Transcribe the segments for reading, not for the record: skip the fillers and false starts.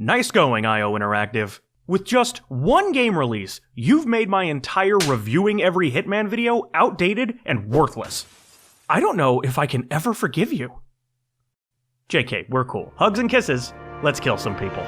Nice going, IO Interactive. With just one game release, you've made my entire reviewing every Hitman video outdated and worthless. I don't know if I can ever forgive you. JK, we're cool. Hugs and kisses. Let's kill some people.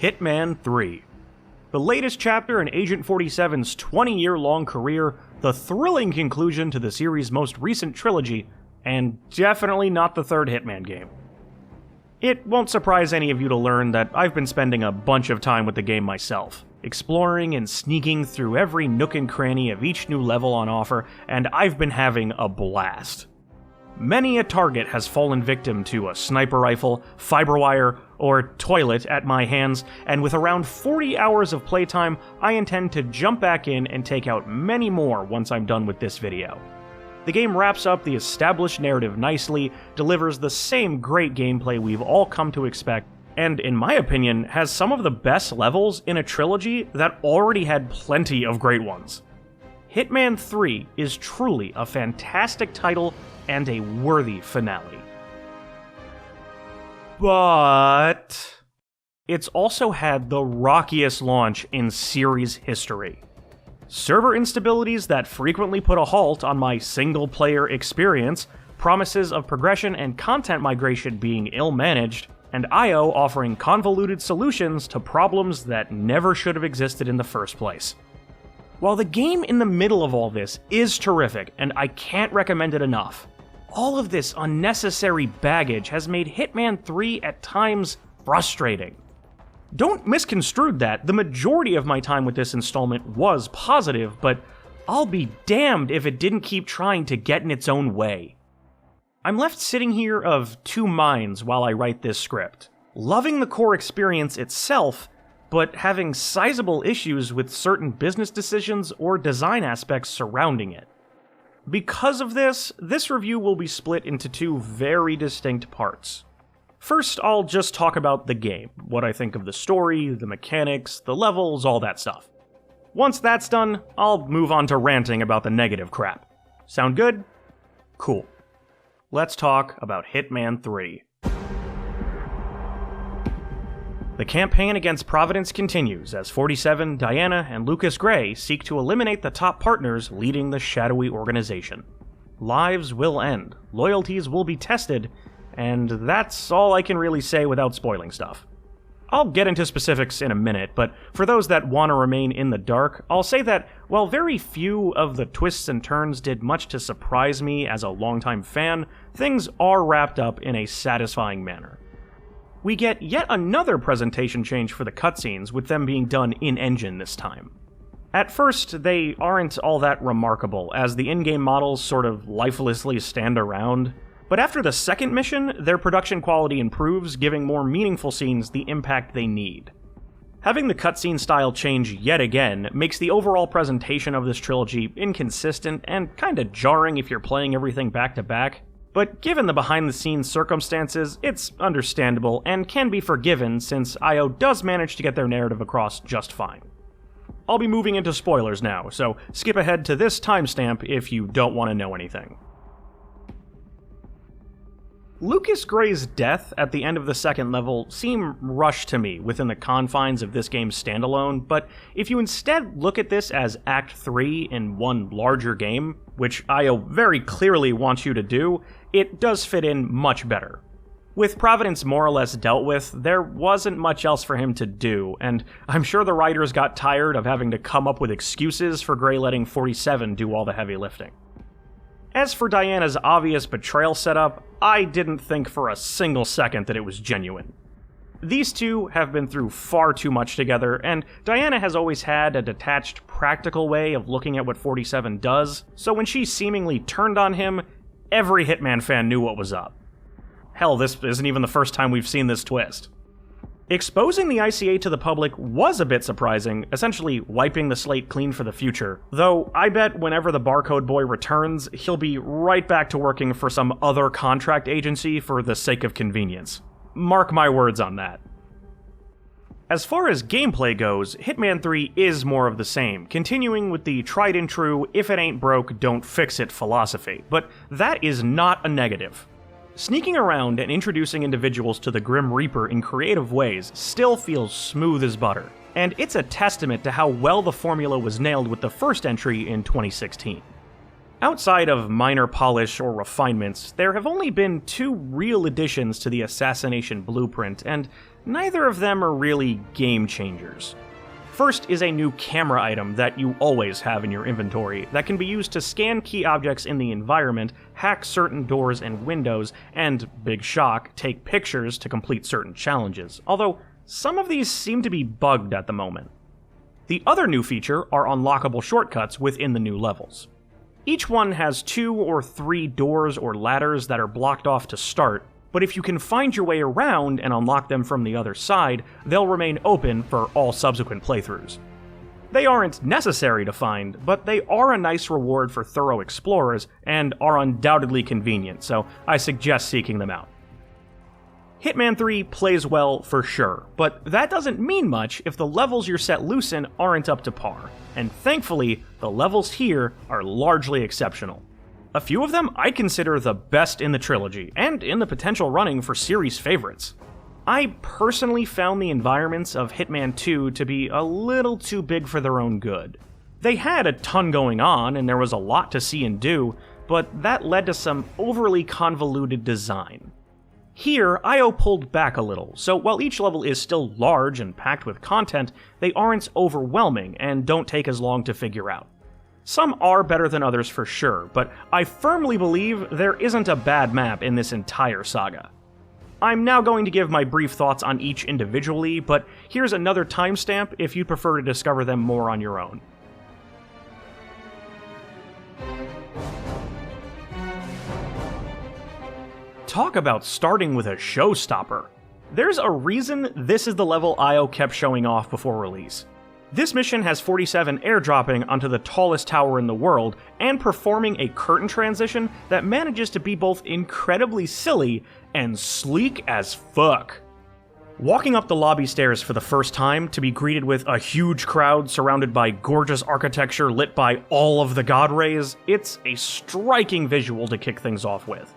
Hitman 3. The latest chapter in Agent 47's 20-year-long career, the thrilling conclusion to the series' most recent trilogy, and definitely not the third Hitman game. It won't surprise any of you to learn that I've been spending a bunch of time with the game myself, exploring and sneaking through every nook and cranny of each new level on offer, and I've been having a blast. Many a target has fallen victim to a sniper rifle, fiber wire, or toilet at my hands, and with around 40 hours of playtime, I intend to jump back in and take out many more once I'm done with this video. The game wraps up the established narrative nicely, delivers the same great gameplay we've all come to expect, and in my opinion, has some of the best levels in a trilogy that already had plenty of great ones. Hitman 3 is truly a fantastic title and a worthy finale. But it's also had the rockiest launch in series history. Server instabilities that frequently put a halt on my single-player experience, promises of progression and content migration being ill-managed, and IO offering convoluted solutions to problems that never should have existed in the first place. While the game in the middle of all this is terrific, and I can't recommend it enough, all of this unnecessary baggage has made Hitman 3 at times frustrating. Don't misconstrue that. The majority of my time with this installment was positive, but I'll be damned if it didn't keep trying to get in its own way. I'm left sitting here of two minds while I write this script, loving the core experience itself, but having sizable issues with certain business decisions or design aspects surrounding it. Because of this review will be split into two very distinct parts. First, I'll just talk about the game, what I think of the story, the mechanics, the levels, all that stuff. Once that's done, I'll move on to ranting about the negative crap. Sound good? Cool. Let's talk about Hitman 3. The campaign against Providence continues as 47, Diana, and Lucas Gray seek to eliminate the top partners leading the shadowy organization. Lives will end, loyalties will be tested, and that's all I can really say without spoiling stuff. I'll get into specifics in a minute, but for those that want to remain in the dark, I'll say that while very few of the twists and turns did much to surprise me as a longtime fan, things are wrapped up in a satisfying manner. We get yet another presentation change for the cutscenes, with them being done in-engine this time. At first, they aren't all that remarkable, as the in-game models sort of lifelessly stand around, but after the second mission, their production quality improves, giving more meaningful scenes the impact they need. Having the cutscene style change yet again makes the overall presentation of this trilogy inconsistent and kinda jarring if you're playing everything back to back, but given the behind-the-scenes circumstances, it's understandable and can be forgiven since IO does manage to get their narrative across just fine. I'll be moving into spoilers now, so skip ahead to this timestamp if you don't want to know anything. Lucas Gray's death at the end of the second level seemed rushed to me within the confines of this game's standalone, but if you instead look at this as Act 3 in one larger game, which IO very clearly wants you to do, it does fit in much better. With Providence more or less dealt with, there wasn't much else for him to do, and I'm sure the writers got tired of having to come up with excuses for Gray letting 47 do all the heavy lifting. As for Diana's obvious betrayal setup, I didn't think for a single second that it was genuine. These two have been through far too much together, and Diana has always had a detached, practical way of looking at what 47 does, so when she seemingly turned on him, every Hitman fan knew what was up. Hell, this isn't even the first time we've seen this twist. Exposing the ICA to the public was a bit surprising, essentially wiping the slate clean for the future, though I bet whenever the Barcode Boy returns, he'll be right back to working for some other contract agency for the sake of convenience. Mark my words on that. As far as gameplay goes, Hitman 3 is more of the same, continuing with the tried and true if it ain't broke, don't fix it philosophy, but that is not a negative. Sneaking around and introducing individuals to the Grim Reaper in creative ways still feels smooth as butter, and it's a testament to how well the formula was nailed with the first entry in 2016. Outside of minor polish or refinements, there have only been 2 real additions to the assassination blueprint, and neither of them are really game changers. First is a new camera item that you always have in your inventory that can be used to scan key objects in the environment, hack certain doors and windows, and, big shock, take pictures to complete certain challenges, although some of these seem to be bugged at the moment. The other new feature are unlockable shortcuts within the new levels. Each one has 2 or 3 doors or ladders that are blocked off to start, but if you can find your way around and unlock them from the other side, they'll remain open for all subsequent playthroughs. They aren't necessary to find, but they are a nice reward for thorough explorers and are undoubtedly convenient, so I suggest seeking them out. Hitman 3 plays well for sure, but that doesn't mean much if the levels you're set loose in aren't up to par, and thankfully, the levels here are largely exceptional. A few of them I'd consider the best in the trilogy, and in the potential running for series favorites. I personally found the environments of Hitman 2 to be a little too big for their own good. They had a ton going on, and there was a lot to see and do, but that led to some overly convoluted design. Here, IO pulled back a little, so while each level is still large and packed with content, they aren't overwhelming and don't take as long to figure out. Some are better than others for sure, but I firmly believe there isn't a bad map in this entire saga. I'm now going to give my brief thoughts on each individually, but here's another timestamp if you'd prefer to discover them more on your own. Talk about starting with a showstopper. There's a reason this is the level IO kept showing off before release. This mission has 47 airdropping onto the tallest tower in the world, and performing a curtain transition that manages to be both incredibly silly and sleek as fuck. Walking up the lobby stairs for the first time to be greeted with a huge crowd surrounded by gorgeous architecture lit by all of the god rays, it's a striking visual to kick things off with.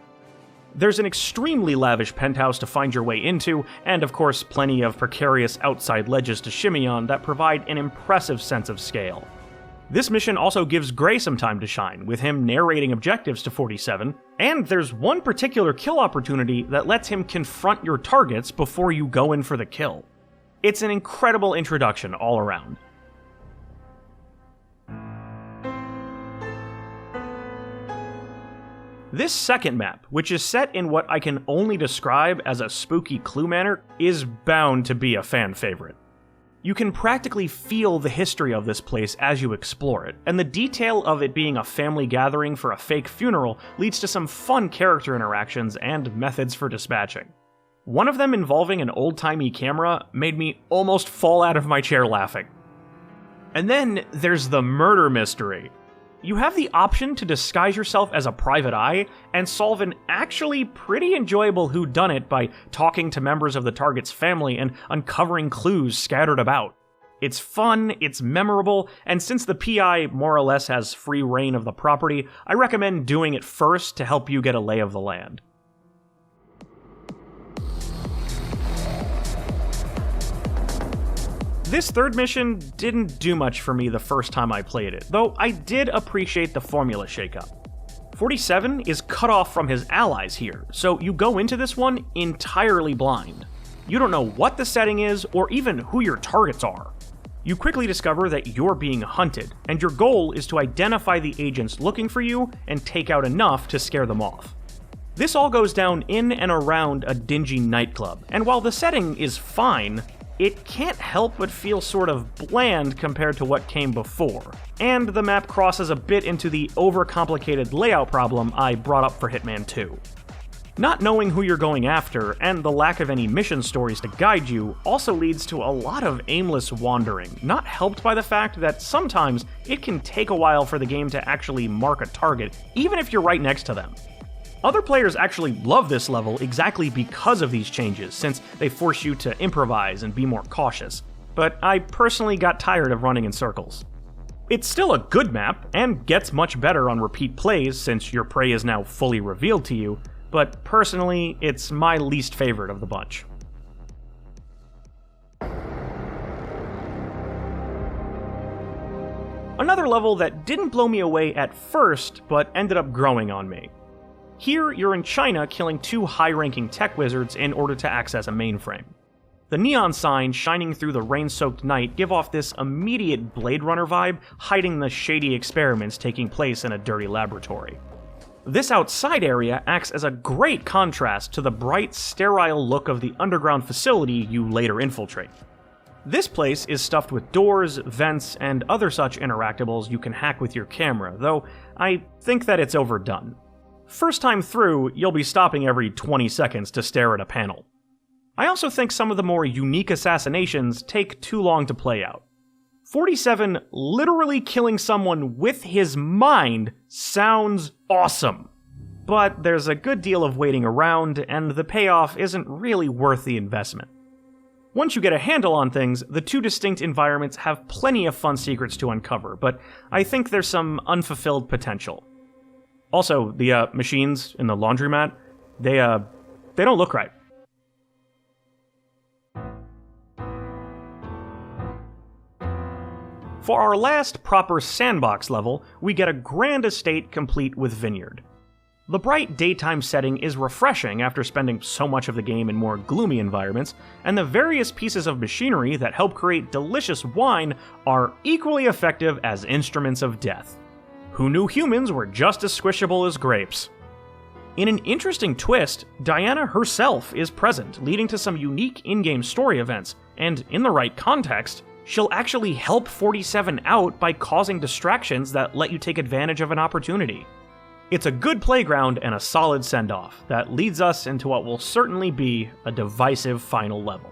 There's an extremely lavish penthouse to find your way into, and of course plenty of precarious outside ledges to shimmy on that provide an impressive sense of scale. This mission also gives Gray some time to shine, with him narrating objectives to 47, and there's one particular kill opportunity that lets him confront your targets before you go in for the kill. It's an incredible introduction all around. This second map, which is set in what I can only describe as a spooky Clue Manor, is bound to be a fan favorite. You can practically feel the history of this place as you explore it, and the detail of it being a family gathering for a fake funeral leads to some fun character interactions and methods for dispatching. One of them involving an old-timey camera made me almost fall out of my chair laughing. And then there's the murder mystery. You have the option to disguise yourself as a private eye and solve an actually pretty enjoyable whodunit by talking to members of the target's family and uncovering clues scattered about. It's fun, it's memorable, and since the PI more or less has free reign of the property, I recommend doing it first to help you get a lay of the land. This third mission didn't do much for me the first time I played it, though I did appreciate the formula shakeup. 47 is cut off from his allies here, so you go into this one entirely blind. You don't know what the setting is, or even who your targets are. You quickly discover that you're being hunted, and your goal is to identify the agents looking for you and take out enough to scare them off. This all goes down in and around a dingy nightclub, and while the setting is fine, it can't help but feel sort of bland compared to what came before, and the map crosses a bit into the overcomplicated layout problem I brought up for Hitman 2. Not knowing who you're going after, and the lack of any mission stories to guide you, also leads to a lot of aimless wandering, not helped by the fact that sometimes it can take a while for the game to actually mark a target, even if you're right next to them. Other players actually love this level exactly because of these changes, since they force you to improvise and be more cautious, but I personally got tired of running in circles. It's still a good map, and gets much better on repeat plays since your prey is now fully revealed to you, but personally, it's my least favorite of the bunch. Another level that didn't blow me away at first, but ended up growing on me. Here, you're in China killing two high-ranking tech wizards in order to access a mainframe. The neon signs shining through the rain-soaked night give off this immediate Blade Runner vibe, hiding the shady experiments taking place in a dirty laboratory. This outside area acts as a great contrast to the bright, sterile look of the underground facility you later infiltrate. This place is stuffed with doors, vents, and other such interactables you can hack with your camera, though I think that it's overdone. First time through, you'll be stopping every 20 seconds to stare at a panel. I also think some of the more unique assassinations take too long to play out. 47 literally killing someone with his mind sounds awesome, but there's a good deal of waiting around, and the payoff isn't really worth the investment. Once you get a handle on things, the two distinct environments have plenty of fun secrets to uncover, but I think there's some unfulfilled potential. Also, the machines in the laundromat, they don't look right. For our last proper sandbox level, we get a grand estate complete with vineyard. The bright daytime setting is refreshing after spending so much of the game in more gloomy environments, and the various pieces of machinery that help create delicious wine are equally effective as instruments of death. Who knew humans were just as squishable as grapes? In an interesting twist, Diana herself is present, leading to some unique in-game story events, and in the right context, she'll actually help 47 out by causing distractions that let you take advantage of an opportunity. It's a good playground and a solid send-off that leads us into what will certainly be a divisive final level.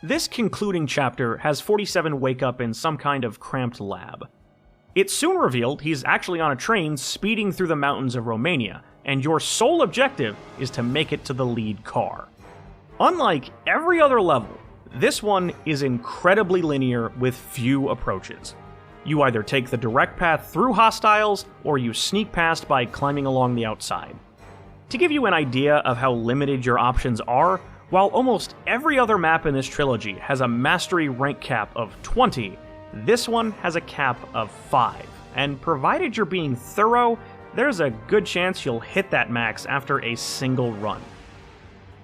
This concluding chapter has 47 wake up in some kind of cramped lab. It's soon revealed he's actually on a train speeding through the mountains of Romania, and your sole objective is to make it to the lead car. Unlike every other level, this one is incredibly linear with few approaches. You either take the direct path through hostiles, or you sneak past by climbing along the outside. To give you an idea of how limited your options are, while almost every other map in this trilogy has a mastery rank cap of 20, this one has a cap of 5, and provided you're being thorough, there's a good chance you'll hit that max after a single run.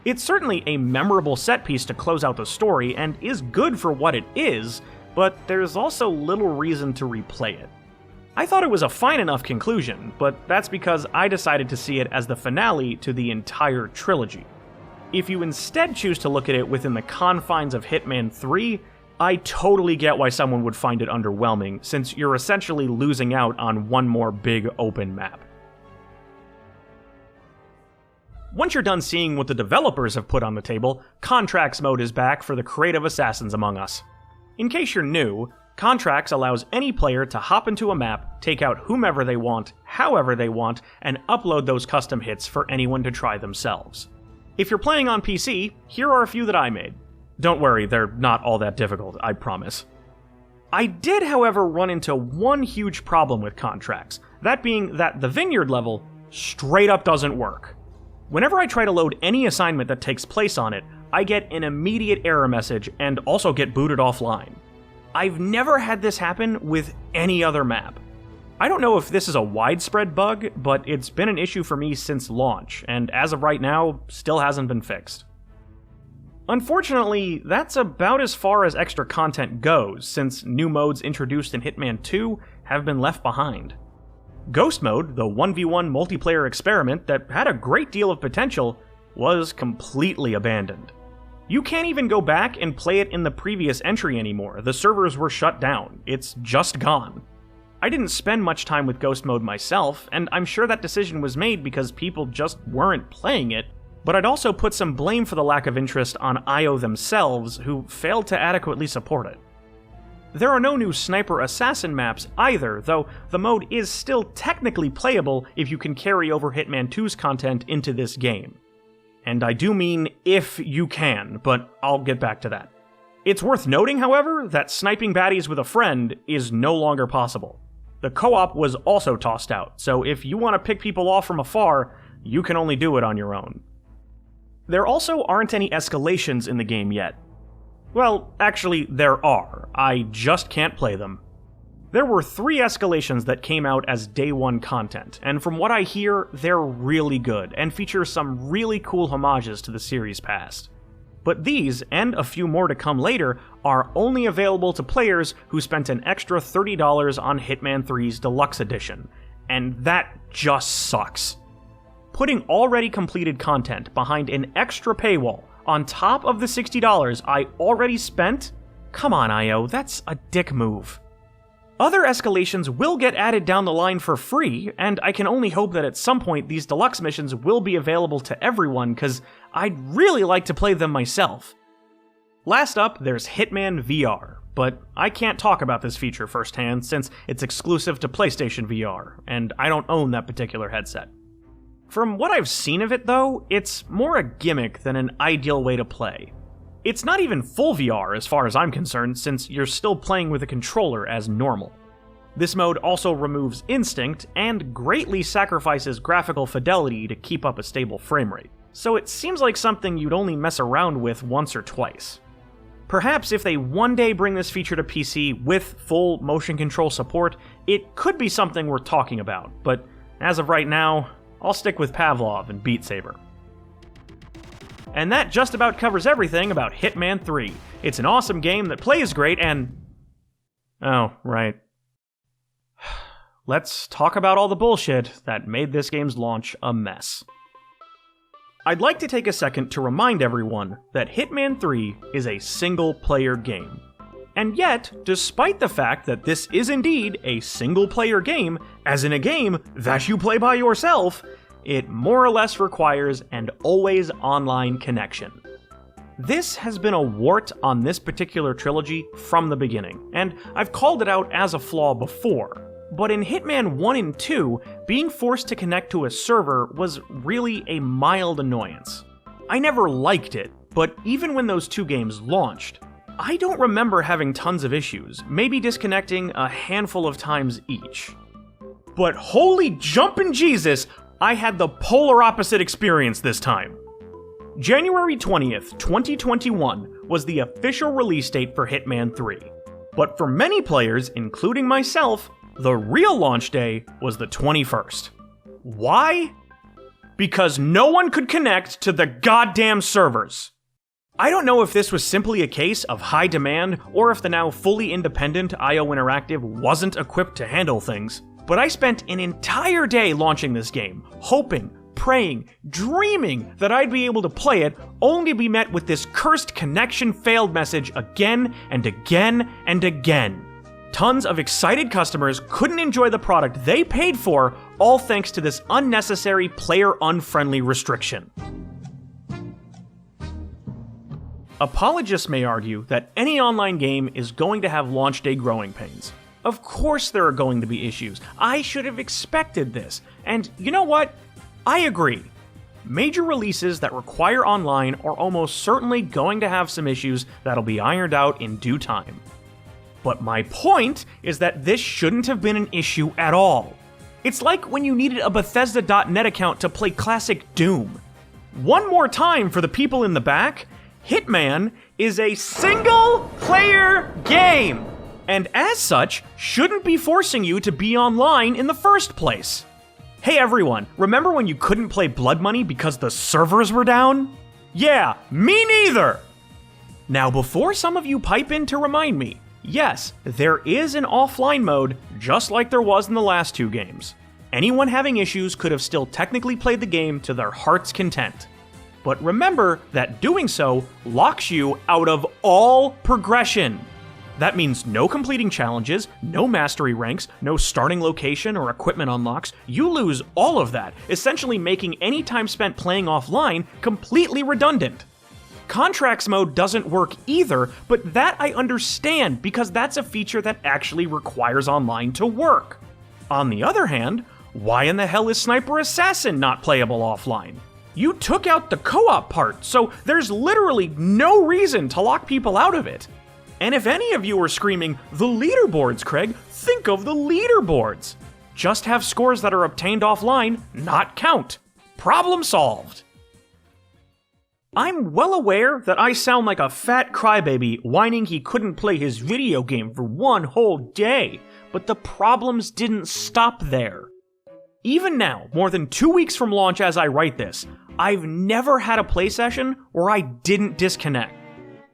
It's certainly a memorable set piece to close out the story, and is good for what it is, but there's also little reason to replay it. I thought it was a fine enough conclusion, but that's because I decided to see it as the finale to the entire trilogy. If you instead choose to look at it within the confines of Hitman 3, I totally get why someone would find it underwhelming, since you're essentially losing out on one more big open map. Once you're done seeing what the developers have put on the table, Contracts mode is back for the creative assassins among us. In case you're new, Contracts allows any player to hop into a map, take out whomever they want, however they want, and upload those custom hits for anyone to try themselves. If you're playing on PC, here are a few that I made. Don't worry, they're not all that difficult, I promise. I did, however, run into one huge problem with Contracts, that being that the Vineyard level straight up doesn't work. Whenever I try to load any assignment that takes place on it, I get an immediate error message and also get booted offline. I've never had this happen with any other map. I don't know if this is a widespread bug, but it's been an issue for me since launch, and as of right now, still hasn't been fixed. Unfortunately, that's about as far as extra content goes, since new modes introduced in Hitman 2 have been left behind. Ghost Mode, the 1v1 multiplayer experiment that had a great deal of potential, was completely abandoned. You can't even go back and play it in the previous entry anymore, the servers were shut down, it's just gone. I didn't spend much time with Ghost Mode myself, and I'm sure that decision was made because people just weren't playing it, but I'd also put some blame for the lack of interest on IO themselves, who failed to adequately support it. There are no new sniper assassin maps either, though the mode is still technically playable if you can carry over Hitman 2's content into this game. And I do mean if you can, but I'll get back to that. It's worth noting, however, that sniping baddies with a friend is no longer possible. The co-op was also tossed out, so if you want to pick people off from afar, you can only do it on your own. There also aren't any escalations in the game yet. Well, actually, there are. I just can't play them. There were 3 escalations that came out as day 1 content, and from what I hear, they're really good, and feature some really cool homages to the series past. But these, and a few more to come later, are only available to players who spent an extra $30 on Hitman 3's Deluxe Edition, and that just sucks. Putting already completed content behind an extra paywall on top of the $60 I already spent? Come on, IO, that's a dick move. Other escalations will get added down the line for free, and I can only hope that at some point these deluxe missions will be available to everyone, cause I'd really like to play them myself. Last up, there's Hitman VR, but I can't talk about this feature firsthand since it's exclusive to PlayStation VR, and I don't own that particular headset. From what I've seen of it, though, it's more a gimmick than an ideal way to play. It's not even full VR as far as I'm concerned, since you're still playing with a controller as normal. This mode also removes instinct, and greatly sacrifices graphical fidelity to keep up a stable frame rate, so it seems like something you'd only mess around with once or twice. Perhaps if they one day bring this feature to PC with full motion control support, it could be something worth talking about, but as of right now, I'll stick with Pavlov and Beat Saber. And that just about covers everything about Hitman 3. It's an awesome game that plays great and... Oh, right. Let's talk about all the bullshit that made this game's launch a mess. I'd like to take a second to remind everyone that Hitman 3 is a single-player game. And yet, despite the fact that this is indeed a single-player game, as in a game that you play by yourself, it more or less requires an always online connection. This has been a wart on this particular trilogy from the beginning, and I've called it out as a flaw before. But in Hitman 1 and 2, being forced to connect to a server was really a mild annoyance. I never liked it, but even when those 2 games launched, I don't remember having tons of issues, maybe disconnecting a handful of times each. But holy jumpin' Jesus, I had the polar opposite experience this time. January 20th, 2021 was the official release date for Hitman 3. But for many players, including myself, the real launch day was the 21st. Why? Because no one could connect to the goddamn servers. I don't know if this was simply a case of high demand, or if the now fully independent IO Interactive wasn't equipped to handle things, but I spent an entire day launching this game, hoping, praying, dreaming that I'd be able to play it, only to be met with this cursed connection failed message again and again and again. Tons of excited customers couldn't enjoy the product they paid for, all thanks to this unnecessary player-unfriendly restriction. Apologists may argue that any online game is going to have launch day growing pains. Of course there are going to be issues. I should have expected this. And you know what? I agree. Major releases that require online are almost certainly going to have some issues that'll be ironed out in due time. But my point is that this shouldn't have been an issue at all. It's like when you needed a Bethesda.net account to play classic Doom. One more time for the people in the back, Hitman is a single-player game, and as such, shouldn't be forcing you to be online in the first place. Hey everyone, remember when you couldn't play Blood Money because the servers were down? Yeah, me neither! Now before some of you pipe in to remind me, yes, there is an offline mode just like there was in the last 2 games. Anyone having issues could have still technically played the game to their heart's content. But remember that doing so locks you out of all progression. That means no completing challenges, no mastery ranks, no starting location or equipment unlocks. You lose all of that, essentially making any time spent playing offline completely redundant. Contracts mode doesn't work either, but that I understand because that's a feature that actually requires online to work. On the other hand, why in the hell is Sniper Assassin not playable offline? You took out the co-op part, so there's literally no reason to lock people out of it. And if any of you are screaming, "The leaderboards, Craig," think of the leaderboards. Just have scores that are obtained offline not count. Problem solved. I'm well aware that I sound like a fat crybaby whining he couldn't play his video game for one whole day, but the problems didn't stop there. Even now, more than 2 weeks from launch as I write this, I've never had a play session where I didn't disconnect.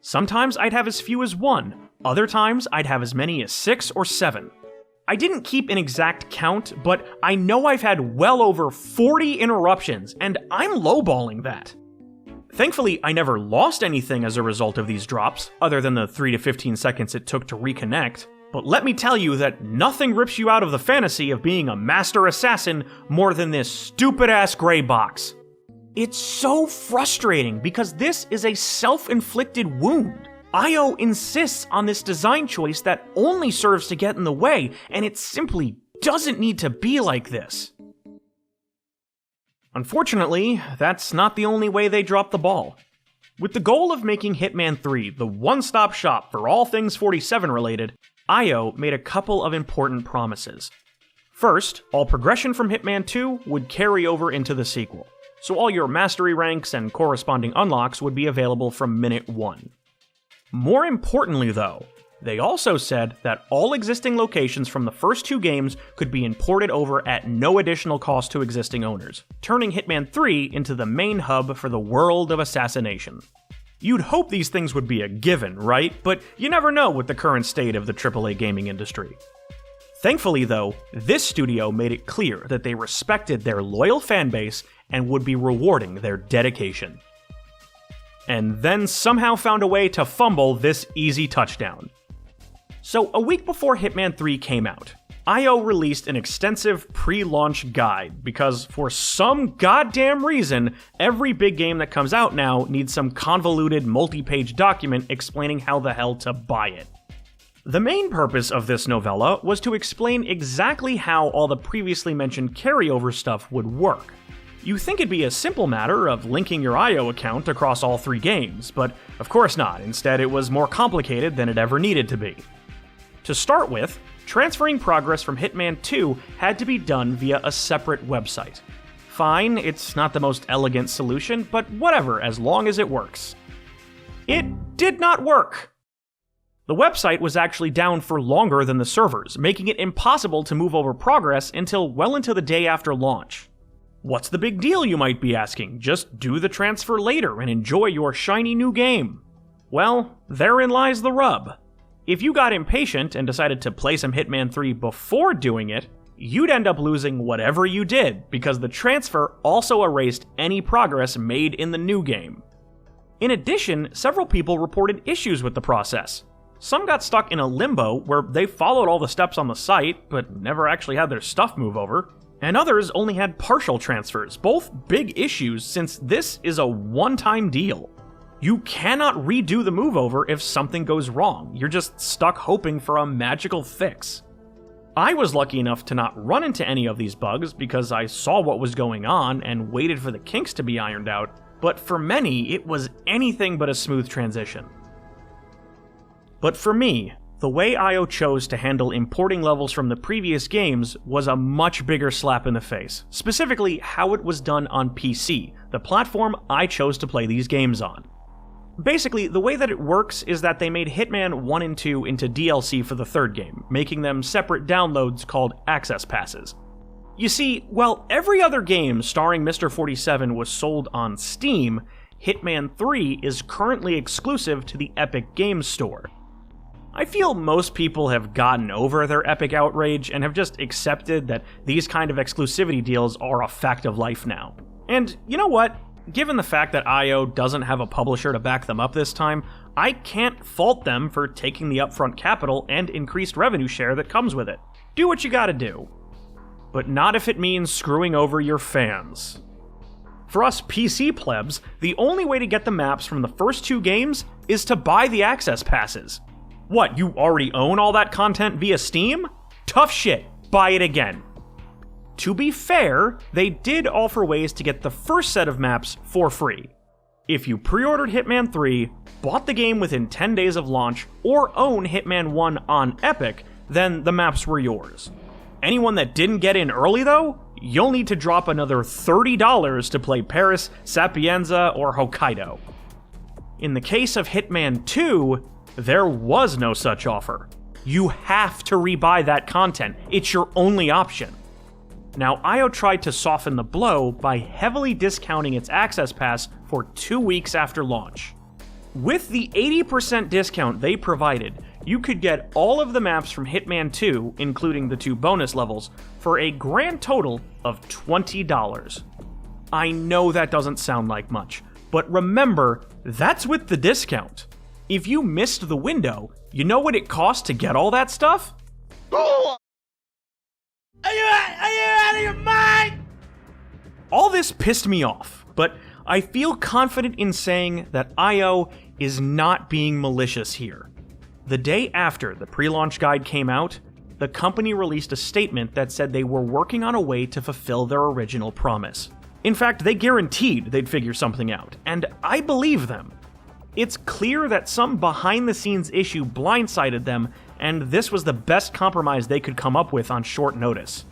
Sometimes I'd have as few as 1, other times I'd have as many as 6 or 7. I didn't keep an exact count, but I know I've had well over 40 interruptions, and I'm lowballing that. Thankfully, I never lost anything as a result of these drops, other than the 3 to 15 seconds it took to reconnect. But let me tell you that nothing rips you out of the fantasy of being a master assassin more than this stupid-ass gray box. It's so frustrating because this is a self-inflicted wound. IO insists on this design choice that only serves to get in the way, and it simply doesn't need to be like this. Unfortunately, that's not the only way they dropped the ball. With the goal of making Hitman 3 the one-stop shop for all things 47 related, IO made a couple of important promises. First, all progression from Hitman 2 would carry over into the sequel, so all your mastery ranks and corresponding unlocks would be available from minute 1. More importantly though, they also said that all existing locations from the first 2 games could be imported over at no additional cost to existing owners, turning Hitman 3 into the main hub for the world of assassination. You'd hope these things would be a given, right? But you never know with the current state of the AAA gaming industry. Thankfully though, this studio made it clear that they respected their loyal fanbase and would be rewarding their dedication. And then somehow found a way to fumble this easy touchdown. So a week before Hitman 3 came out, IO released an extensive pre-launch guide because for some goddamn reason, every big game that comes out now needs some convoluted multi-page document explaining how the hell to buy it. The main purpose of this novella was to explain exactly how all the previously mentioned carryover stuff would work. You think it'd be a simple matter of linking your IO account across all 3 games, but of course not. Instead, it was more complicated than it ever needed to be. To start with, transferring progress from Hitman 2 had to be done via a separate website. Fine, it's not the most elegant solution, but whatever, as long as it works. It did not work! The website was actually down for longer than the servers, making it impossible to move over progress until well into the day after launch. What's the big deal, you might be asking? Just do the transfer later and enjoy your shiny new game. Well, therein lies the rub. If you got impatient and decided to play some Hitman 3 before doing it, you'd end up losing whatever you did, because the transfer also erased any progress made in the new game. In addition, several people reported issues with the process. Some got stuck in a limbo where they followed all the steps on the site, but never actually had their stuff move over, and others only had partial transfers, both big issues since this is a one-time deal. You cannot redo the move over if something goes wrong, you're just stuck hoping for a magical fix. I was lucky enough to not run into any of these bugs because I saw what was going on and waited for the kinks to be ironed out, but for many it was anything but a smooth transition. But for me, the way IO chose to handle importing levels from the previous games was a much bigger slap in the face, specifically how it was done on PC, the platform I chose to play these games on. Basically, the way that it works is that they made Hitman 1 and 2 into DLC for the third game, making them separate downloads called Access Passes. You see, while every other game starring Mr. 47 was sold on Steam, Hitman 3 is currently exclusive to the Epic Games Store. I feel most people have gotten over their Epic outrage and have just accepted that these kind of exclusivity deals are a fact of life now. And you know what? Given the fact that IO doesn't have a publisher to back them up this time, I can't fault them for taking the upfront capital and increased revenue share that comes with it. Do what you gotta do. But not if it means screwing over your fans. For us PC plebs, the only way to get the maps from the first 2 games is to buy the access passes. What, you already own all that content via Steam? Tough shit, buy it again. To be fair, they did offer ways to get the first set of maps for free. If you pre-ordered Hitman 3, bought the game within 10 days of launch, or own Hitman 1 on Epic, then the maps were yours. Anyone that didn't get in early though, you'll need to drop another $30 to play Paris, Sapienza, or Hokkaido. In the case of Hitman 2, there was no such offer. You have to rebuy that content, it's your only option. Now, IO tried to soften the blow by heavily discounting its access pass for 2 weeks after launch. With the 80% discount they provided, you could get all of the maps from Hitman 2, including the 2 bonus levels, for a grand total of $20. I know that doesn't sound like much, but remember, that's with the discount. If you missed the window, you know what it cost to get all that stuff? Are you out of your mind? All this pissed me off, but I feel confident in saying that IO is not being malicious here. The day after the pre-launch guide came out, the company released a statement that said they were working on a way to fulfill their original promise. In fact, they guaranteed they'd figure something out, and I believe them. It's clear that some behind-the-scenes issue blindsided them, and this was the best compromise they could come up with on short notice.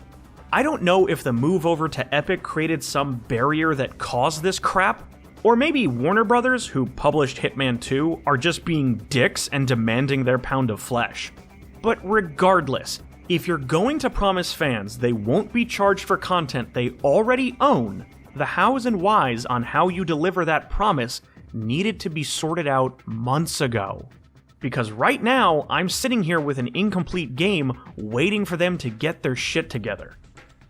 I don't know if the move over to Epic created some barrier that caused this crap, or maybe Warner Brothers, who published Hitman 2, are just being dicks and demanding their pound of flesh. But regardless, if you're going to promise fans they won't be charged for content they already own, the hows and whys on how you deliver that promise needed to be sorted out months ago. Because right now, I'm sitting here with an incomplete game waiting for them to get their shit together.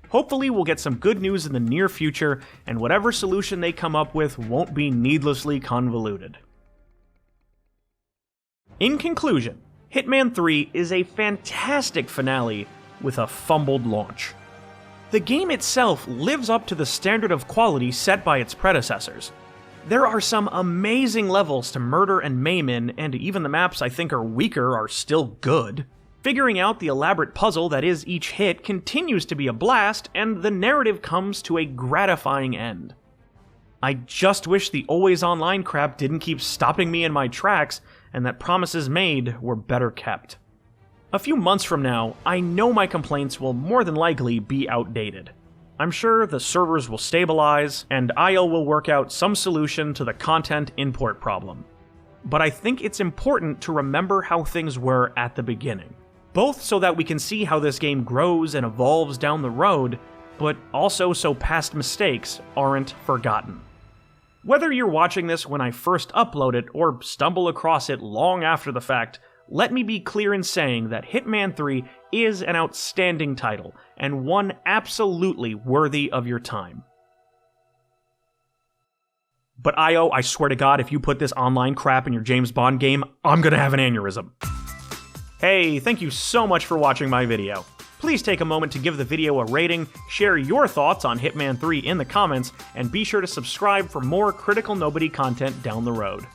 Hopefully we'll get some good news in the near future, and whatever solution they come up with won't be needlessly convoluted. In conclusion, Hitman 3 is a fantastic finale with a fumbled launch. The game itself lives up to the standard of quality set by its predecessors. There are some amazing levels to murder and maim in, and even the maps I think are weaker are still good. Figuring out the elaborate puzzle that is each hit continues to be a blast, and the narrative comes to a gratifying end. I just wish the always online crap didn't keep stopping me in my tracks, and that promises made were better kept. A few months from now, I know my complaints will more than likely be outdated. I'm sure the servers will stabilize, and IO will work out some solution to the content import problem. But I think it's important to remember how things were at the beginning. Both so that we can see how this game grows and evolves down the road, but also so past mistakes aren't forgotten. Whether you're watching this when I first upload it or stumble across it long after the fact, let me be clear in saying that Hitman 3 is an outstanding title, and one absolutely worthy of your time. But IO, I swear to God, if you put this online crap in your James Bond game, I'm gonna have an aneurysm. Hey, thank you so much for watching my video. Please take a moment to give the video a rating, share your thoughts on Hitman 3 in the comments, and be sure to subscribe for more Critical Nobody content down the road.